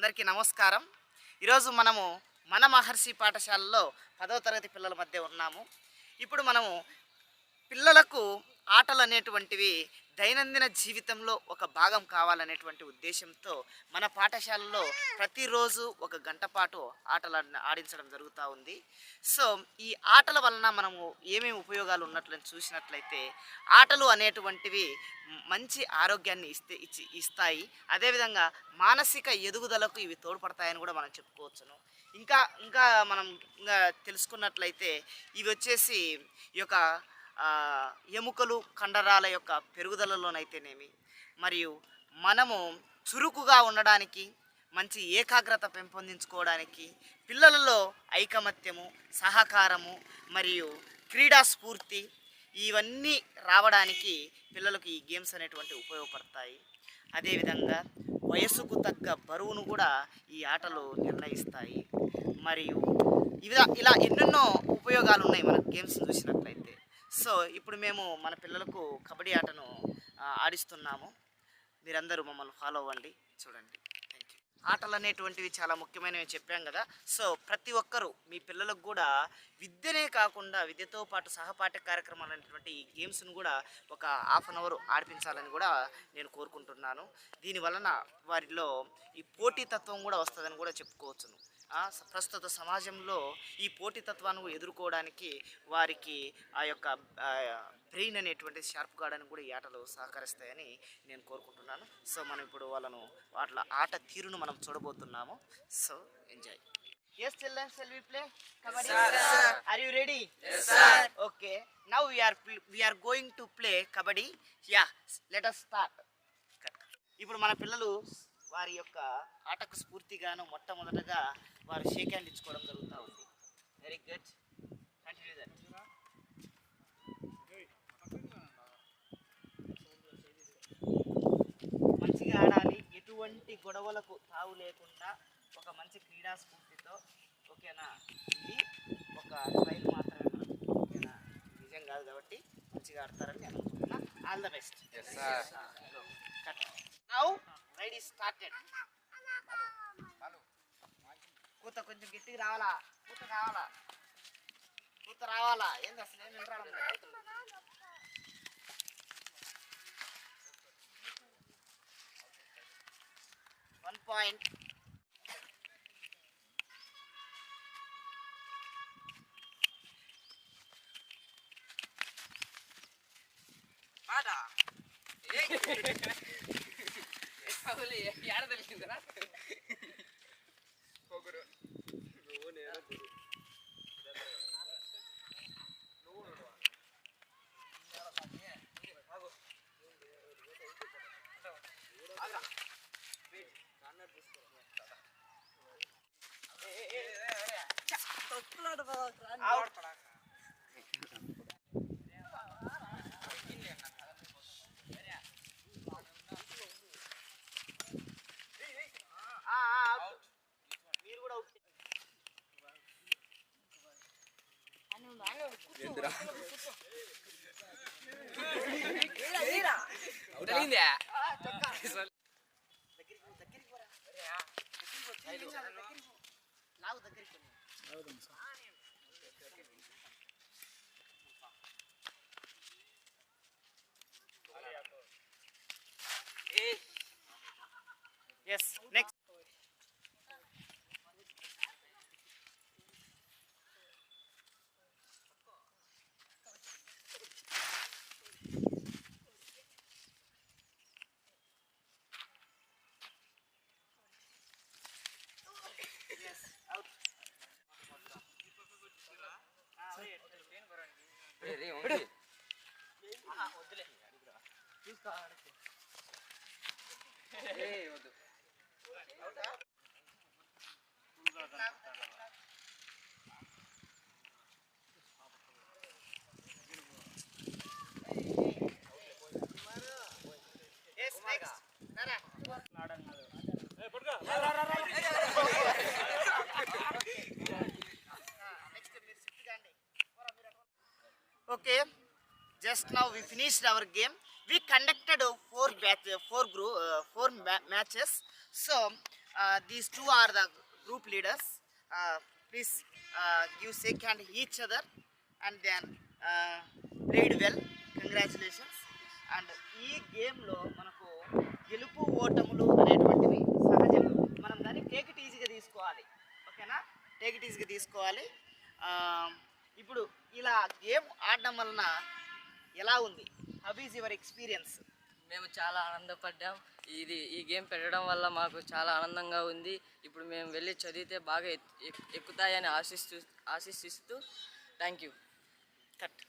అందరికీ నమస్కారం. ఈరోజు మనము మన మహర్షి పాఠశాలలో 10వ తరగతి పిల్లల మధ్య ఉన్నాము. ఇప్పుడు మనము పిల్లలకు ఆటలు అనేటువంటివి దైనందిన జీవితంలో ఒక భాగం కావాలనేటువంటి ఉద్దేశంతో మన పాఠశాలలో ప్రతిరోజు ఒక గంట పాటు ఆటలు ఆడించడం జరుగుతూ ఉంది. సో ఈ ఆటల వలన మనము ఏమేమి ఉపయోగాలు ఉన్నట్లని చూసినట్లయితే ఆటలు అనేటువంటివి మంచి ఆరోగ్యాన్ని ఇస్తాయి. అదేవిధంగా మానసిక ఎదుగుదలకు ఇవి తోడ్పడతాయని కూడా మనం చెప్పుకోవచ్చును. ఇంకా ఇంకా మనం ఇంకా తెలుసుకున్నట్లయితే ఇవి వచ్చేసి ఈ యొక్క ఎముకలు కండరాల యొక్క పెరుగుదలలోనైతేనేమి మరియు మనము చురుకుగా ఉండడానికి, మంచి ఏకాగ్రత పెంపొందించుకోవడానికి, పిల్లలలో ఐకమత్యము, సహకారము మరియు క్రీడా స్ఫూర్తి ఇవన్నీ రావడానికి పిల్లలకు ఈ గేమ్స్ అనేటువంటి ఉపయోగపడతాయి. అదేవిధంగా వయసుకు తగ్గ బరువును కూడా ఈ ఆటలు నిర్ణయిస్తాయి. మరియు ఇలా ఎన్నెన్నో ఉపయోగాలు ఉన్నాయి మన గేమ్స్ చూసినట్లయితే. సో ఇప్పుడు మేము మన పిల్లలకు కబడ్డీ ఆటను ఆడిస్తున్నాము. మీరందరూ మమ్మల్ని ఫాలో అవ్వండి, చూడండి. Thank you. ఆటలు అనేటువంటివి చాలా ముఖ్యమైనవి చెప్పాం కదా. సో ప్రతి ఒక్కరూ మీ పిల్లలకు కూడా విద్యనే కాకుండా విద్యతో పాటు సహపాఠ్య కార్యక్రమాలు అనేటువంటి ఈ గేమ్స్ను కూడా ఒక హాఫ్ అన్ అవర్ ఆడిపించాలని కూడా నేను కోరుకుంటున్నాను. దీనివలన వారిలో ఈ పోటీతత్వం కూడా వస్తుందని కూడా చెప్పుకోవచ్చును. ప్రస్తుత సమాజంలో ఈ పోటీతత్వాన్ని ఎదుర్కోవడానికి వారికి ఆ యొక్క బ్రెయిన్ అనేటువంటి షార్ప్ కావడానికి కూడా ఈ ఆటలు సహకరిస్తాయని నేను కోరుకుంటున్నాను. సో మనం ఇప్పుడు వాళ్ళ ఆట తీరును మనం చూడబోతున్నాము. So enjoy. Yes children, shall we play kabaddi? Yes, sir. Are you ready? Yes, sir. Okay, now we are going to play kabaddi. Yeah, let us start. ఇప్పుడు మన పిల్లలు వారి యొక్క ఆటకు స్ఫూర్తిగాను మొట్టమొదటగా వారు షేక్ హ్యాండ్ ఇచ్చుకోవడం జరుగుతూ ఉంది. Very good, continue that. మంచిగా ఆడాలి, ఎటువంటి గొడవలకు తావు లేకుండా ఒక మంచి క్రీడా స్ఫూర్తితో. ఓకేనా? ఇది ఒక ట్రైల్ మాత్రమే మనం, ఓకేనా? నిజం కాదు కాబట్టి మంచిగా ఆడతారని నేను అనుకుంటున్నా. All the best. Now raid is started. కూత కొంచెం గట్టిగా రావాలా, కూత రావాలా. ఏంది అసలు ఏం వినరాడం లేదు. 1 point. ఆడా యాడ తెలిసిందిరా మీరు కూడా yes, next. Yes, out. వద్దులే తీసుకో. Yes, next. Nara. Okay, just now we finished our game. We conducted four matches. So These two are the group leaders. Please give shake hand each other and then played well. Congratulations. And ఈ గేమ్లో మనకు గెలుపు ఓటములు అనేటువంటివి సహజం. మనం దాన్ని take it ఈజీగా తీసుకోవాలి. ఓకేనా? టేక్ ఇట్ ఈజీగా తీసుకోవాలి. ఇప్పుడు ఇలా గేమ్ ఆడడం వలన ఎలా ఉంది? How is your experience? మేము చాలా ఆనందపడ్డాం. ఈ గేమ్ పెట్టడం వల్ల మాకు చాలా ఆనందంగా ఉంది. ఇప్పుడు మేము వెళ్ళి చదివితే బాగా ఎక్కుతాయని ఆశిస్తూ థ్యాంక్ యూ. కట్.